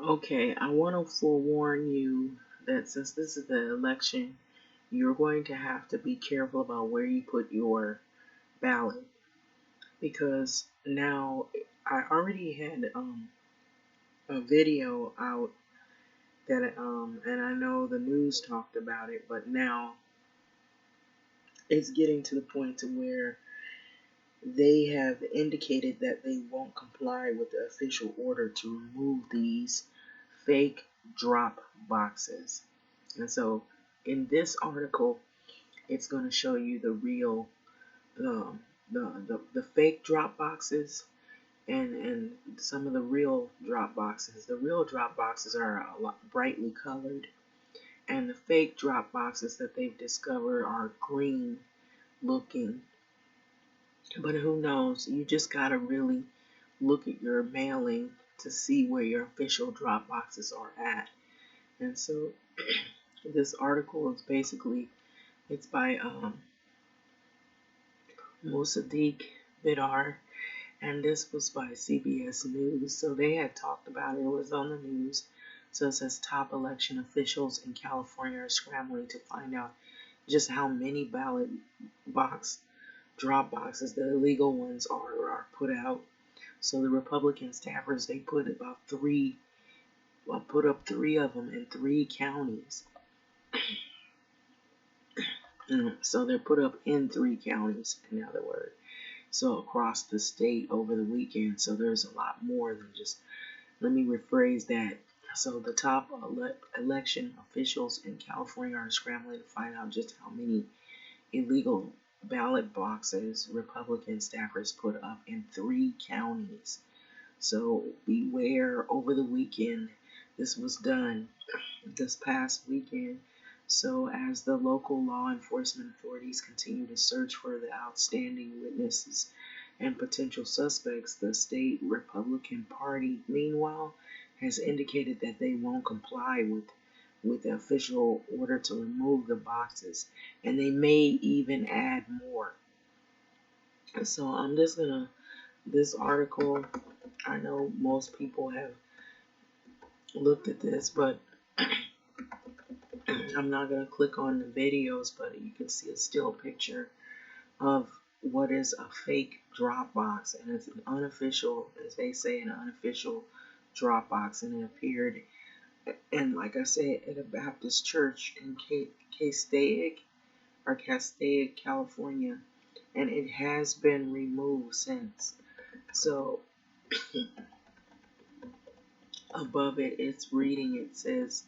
Okay, I want to forewarn you that since this is the election, you're going to have to be careful about where you put your ballot because now I already had a video out that and I know the news talked about it, but now it's getting to the point to where they have indicated that they won't comply with the official order to remove these fake drop boxes. And so in this article, it's going to show you the real, um, the fake drop boxes and some of the real drop boxes. The real drop boxes are a lot brightly colored, and the fake drop boxes that they've discovered are green looking. But who knows? You just gotta really look at your mailing to see where your official drop boxes are at. And so this article is basically it's by Musaddiq Bidar, and this was by CBS News. So they had talked about it. It was on the news. So it says top election officials in California are scrambling to find out just how many ballot box drop boxes, the illegal ones, are put out. So the Republican staffers they put up three of them in three counties. So they're put up in three counties, in other words. So across the state over the weekend. So there's a lot more than just. Let me rephrase that. So the top election officials in California are scrambling to find out just how many illegal ballot boxes Republican staffers put up in three counties. So beware over the weekend. This was done this past weekend. So as the local law enforcement authorities continue to search for the outstanding witnesses and potential suspects, the state Republican Party, meanwhile, has indicated that they won't comply with the official order to remove the boxes, and they may even add more. So I'm just gonna this article. I know most people have looked at this, but I'm not gonna click on the videos, but you can see a still picture of what is a fake Dropbox, and it's an unofficial, as they say, an unofficial Dropbox, and it appeared, and like I said, at a Baptist church in Castaic, California, and it has been removed since. So above it, it's reading. It says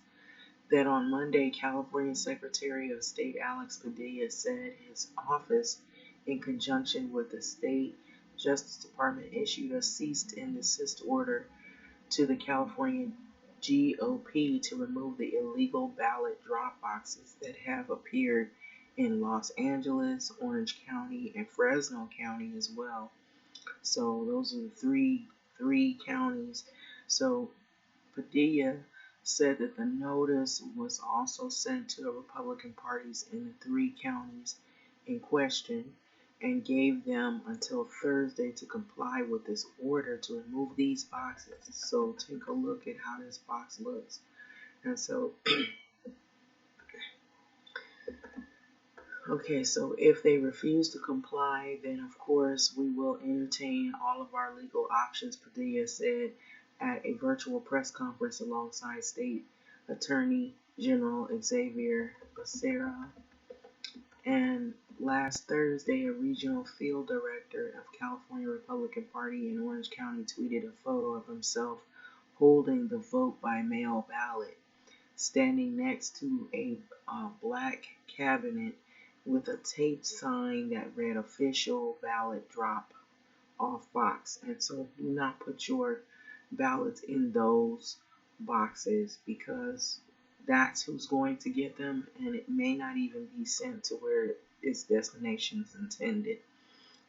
that on Monday, California Secretary of State Alex Padilla said his office, in conjunction with the state Justice Department, issued a cease and desist order to the California GOP to remove the illegal ballot drop boxes that have appeared in Los Angeles, Orange County, and Fresno County as well. So those are the three counties. So Padilla said that the notice was also sent to the Republican parties in the three counties in question and gave them until Thursday to comply with this order to remove these boxes. So take a look at how this box looks. And so, okay, so if they refuse to comply, then of course we will entertain all of our legal options, Padilla said at a virtual press conference alongside State Attorney General Xavier Becerra. And last Thursday, a regional field director of California Republican Party in Orange County tweeted a photo of himself holding the vote by mail ballot, standing next to a black cabinet with a taped sign that read official ballot drop off box. And so do not put your ballots in those boxes because that's who's going to get them, and it may not even be sent to where its destination is intended.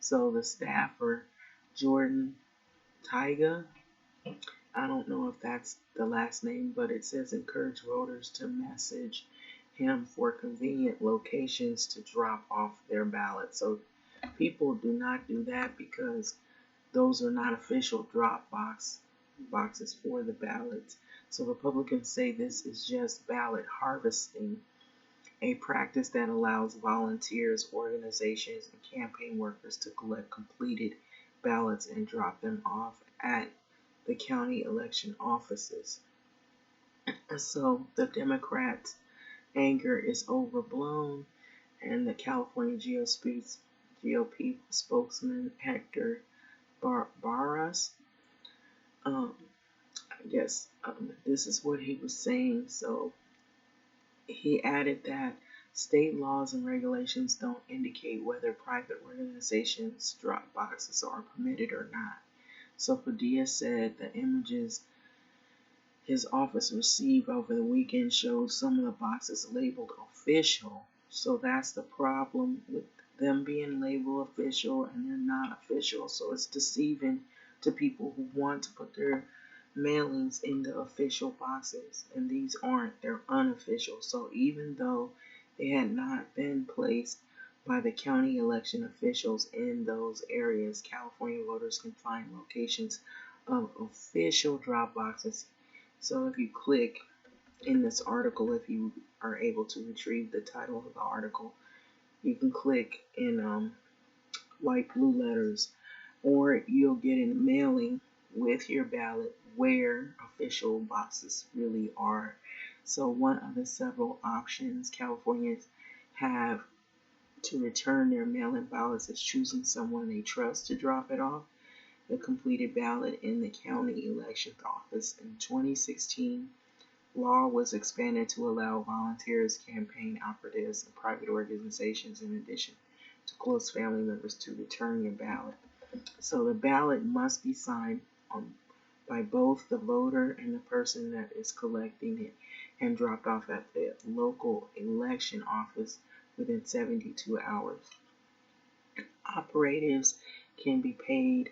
So the staffer, Jordan Tyga, I don't know if that's the last name, but it says encourage voters to message him for convenient locations to drop off their ballots. So people do not do that because those are not official boxes for the ballots. So Republicans say this is just ballot harvesting, a practice that allows volunteers, organizations, and campaign workers to collect completed ballots and drop them off at the county election offices. So the Democrats' anger is overblown, and the California GOP spokesman Hector Barras, um, I guess this is what he was saying. So he added that state laws and regulations don't indicate whether private organizations drop boxes are permitted or not. So Padilla said the images his office received over the weekend showed some of the boxes labeled official. So that's the problem with them being labeled official and they're not official. So it's deceiving to people who want to put their mailings in the official boxes. And these aren't, they're unofficial. So even though they had not been placed by the county election officials in those areas, California voters can find locations of official drop boxes. So if you click in this article, if you are able to retrieve the title of the article, you can click in light blue letters, or you'll get a mailing with your ballot where official boxes really are. So one of the several options Californians have to return their mail-in ballots is choosing someone they trust to drop it off. The completed ballot in the county elections office in 2016 law was expanded to allow volunteers, campaign operatives, and private organizations, in addition to close family members, to return your ballot. So the ballot must be signed by both the voter and the person that is collecting it and dropped off at the local election office within 72 hours. Operatives can be paid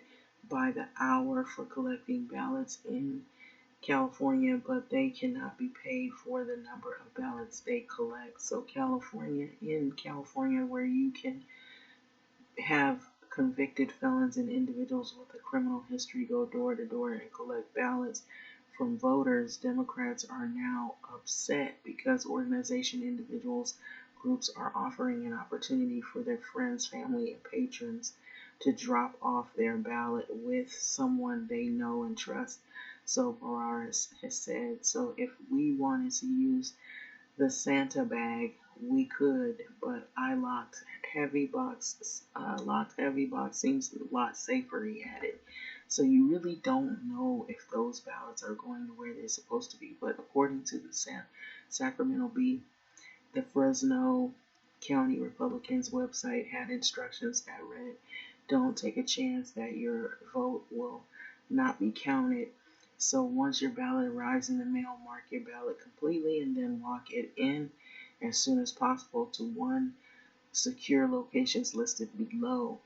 by the hour for collecting ballots in California, but they cannot be paid for the number of ballots they collect. So in California, where you can have convicted felons and individuals with a criminal history go door to door and collect ballots from voters, Democrats are now upset because organization individuals groups are offering an opportunity for their friends, family, and patrons to drop off their ballot with someone they know and trust. So Barras has said, so if we wanted to use the Santa bag, we could, but I locked heavy box. Locked heavy box seems a lot safer, he added. So you really don't know if those ballots are going to where they're supposed to be. But according to the Sacramento Bee, the Fresno County Republicans website had instructions that read, don't take a chance that your vote will not be counted. So once your ballot arrives in the mail, mark your ballot completely and then walk it in as soon as possible to one secure locations listed below.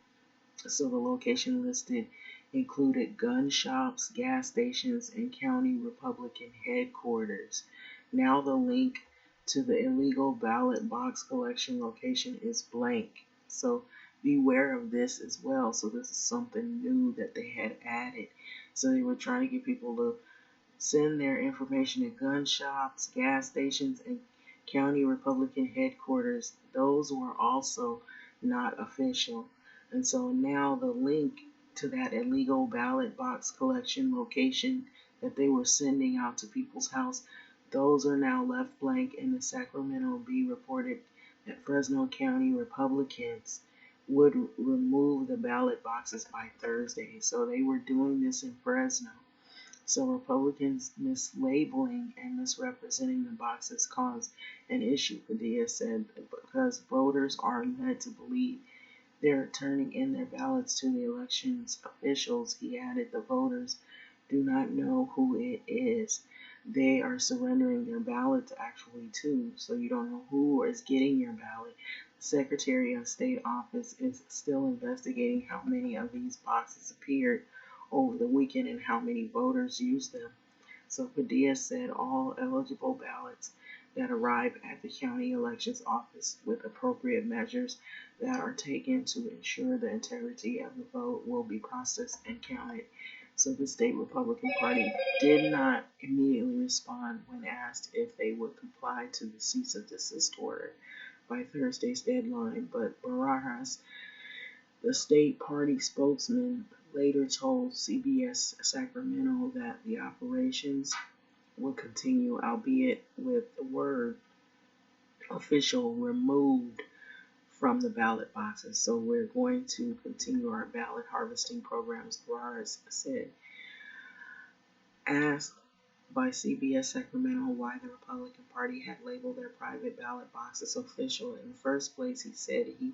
So the location listed included gun shops, gas stations, and county Republican headquarters. Now the link to the illegal ballot box collection location is blank. So beware of this as well. So this is something new that they had added. So they were trying to get people to send their information to gun shops, gas stations, and county Republican headquarters. Those were also not official. And so now the link to that illegal ballot box collection location that they were sending out to people's house, those are now left blank, and the Sacramento Bee reported that Fresno County Republicans would remove the ballot boxes by Thursday. So they were doing this in Fresno. So Republicans mislabeling and misrepresenting the boxes caused an issue, Padilla said, because voters are led to believe they're turning in their ballots to the elections officials. He added the voters do not know who it is. They are surrendering their ballots actually too, so you don't know who is getting your ballot. The Secretary of State office is still investigating how many of these boxes appeared over the weekend and how many voters used them. So Padilla said all eligible ballots that arrive at the county elections office with appropriate measures that are taken to ensure the integrity of the vote will be processed and counted. So the state Republican Party did not immediately respond when asked if they would comply to the cease and desist order by Thursday's deadline, but Barajas, the state party spokesman, later told CBS Sacramento that the operations would continue, albeit with the word official removed from the ballot boxes. So we're going to continue our ballot harvesting programs, Barajas said. Asked by CBS Sacramento why the Republican Party had labeled their private ballot boxes official in the first place, he said he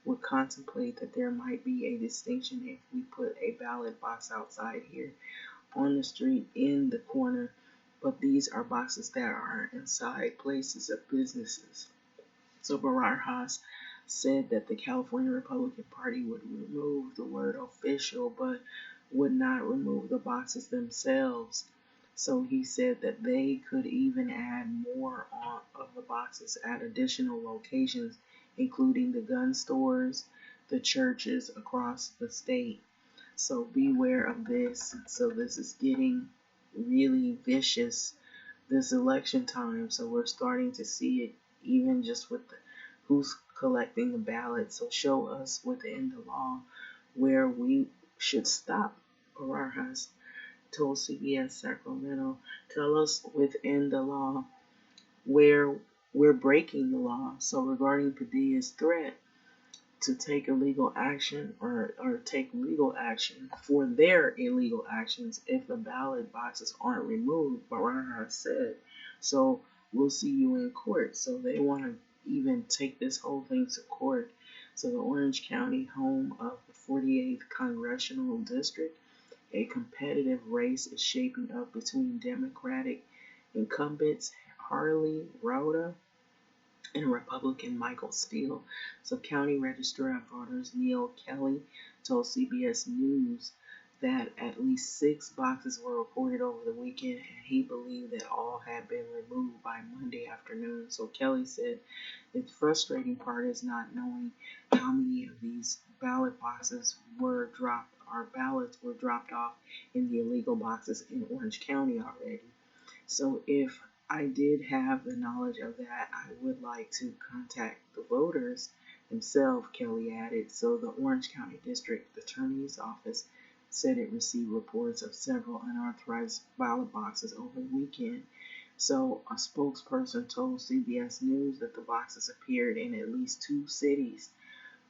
would contemplate that there might be a distinction if we put a ballot box outside here on the street in the corner, but these are boxes that are inside places of businesses. So Barajas said that the California Republican Party would remove the word official, but would not remove the boxes themselves. So he said that they could even add more of the boxes at additional locations, including the gun stores, the churches across the state. So beware of this. So this is getting really vicious this election time. So we're starting to see it even just with who's collecting the ballots. So show us within the law where we should stop. Barajas told CBS Sacramento, tell us within the law where we're breaking the law. So regarding Padilla's threat to take illegal action or take legal action for their illegal actions if the ballot boxes aren't removed, Barajas said. So we'll see you in court. So they want to even take this whole thing to court. So the Orange County, home of the 48th Congressional District, a competitive race is shaping up between Democratic incumbents Harley Rhoda and Republican Michael Steele. So County Registrar of Voters Neil Kelly told CBS News that at least 6 boxes were reported over the weekend, and he believed that all had been removed by Monday afternoon. So Kelly said the frustrating part is not knowing how many of these ballot boxes were dropped. Our ballots were dropped off in the illegal boxes in Orange County already. So if I did have the knowledge of that, I would like to contact the voters themselves, Kelly added. So the Orange County District Attorney's Office said it received reports of several unauthorized ballot boxes over the weekend. So a spokesperson told CBS News that the boxes appeared in at least 2 cities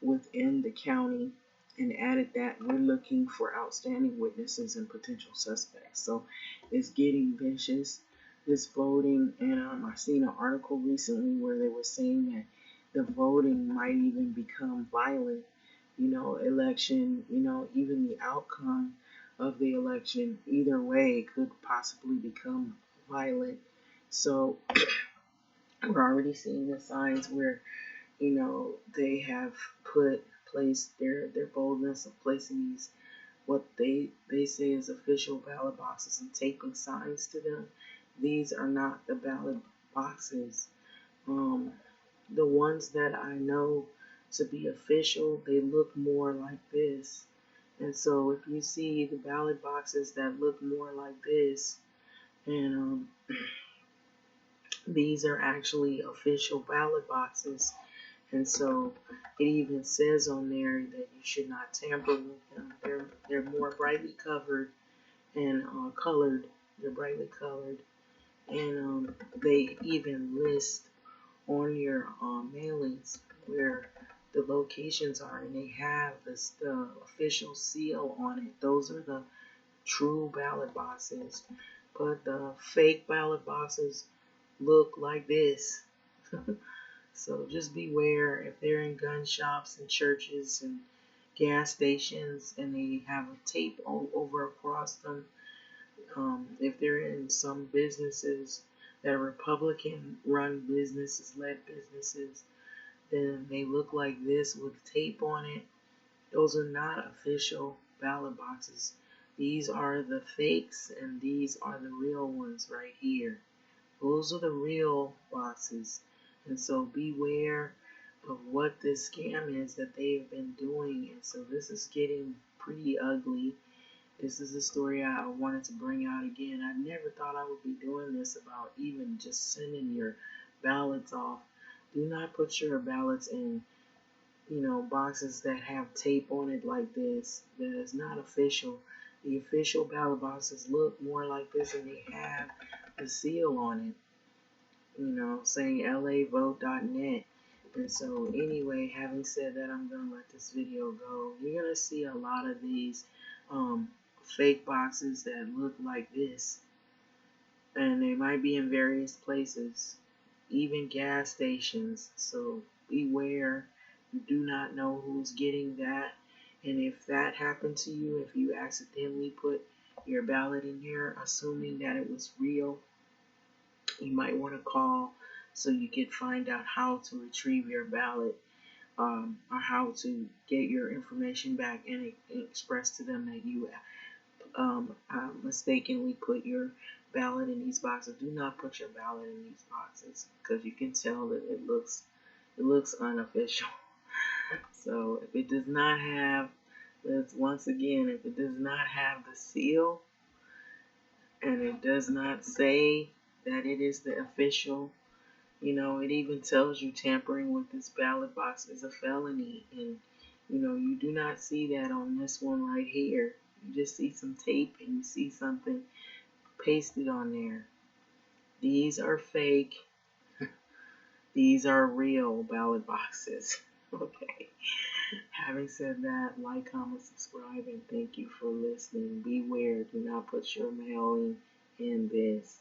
within the county and added that we're looking for outstanding witnesses and potential suspects. So it's getting vicious, this voting. And I seen an article recently where they were saying that the voting might even become violent. Election, even the outcome of the election, either way, could possibly become violent. So we're already seeing the signs where they have placed their boldness of placing these what they say is official ballot boxes and taping signs to them. These are not the ballot boxes. The ones that I know to be official, they look more like this. And so if you see the ballot boxes that look more like this, and these are actually official ballot boxes. And so it even says on there that you should not tamper with them. They're more brightly covered and colored. They're brightly colored, and they even list on your mailings where the locations are, and they have the official seal on it. Those are the true ballot boxes, but the fake ballot boxes look like this. So just beware if they're in gun shops and churches and gas stations and they have a tape over across them. If they're in some businesses that are Republican run businesses, led businesses, then they look like this with tape on it. Those are not official ballot boxes. These are the fakes and these are the real ones right here. Those are the real boxes. And so beware of what this scam is that they've been doing. And so this is getting pretty ugly. this is a story I wanted to bring out again. I never thought I would be doing this about even just sending your ballots off. Do not put your ballots in, boxes that have tape on it like this. That is not official. The official ballot boxes look more like this, and they have the seal on it, saying lavote.net. And so, anyway, having said that, I'm going to let this video go. You're going to see a lot of these um, fake boxes that look like this. And they might be in various places, even gas stations. So beware. You do not know who's getting that. And if that happened to you, if you accidentally put your ballot in here, assuming that it was real, you might want to call so you can find out how to retrieve your ballot, or how to get your information back and express to them that you mistakenly put your ballot in these boxes. Do not put your ballot in these boxes because you can tell that it looks unofficial. So if it does not have, once again, if it does not have the seal and it does not say that it is the official, it even tells you tampering with this ballot box is a felony. And, you do not see that on this one right here. You just see some tape and you see something pasted on there. These are fake. These are real ballot boxes. Okay. Having said that, like, comment, subscribe, and thank you for listening. Beware, do not put your mailing in this.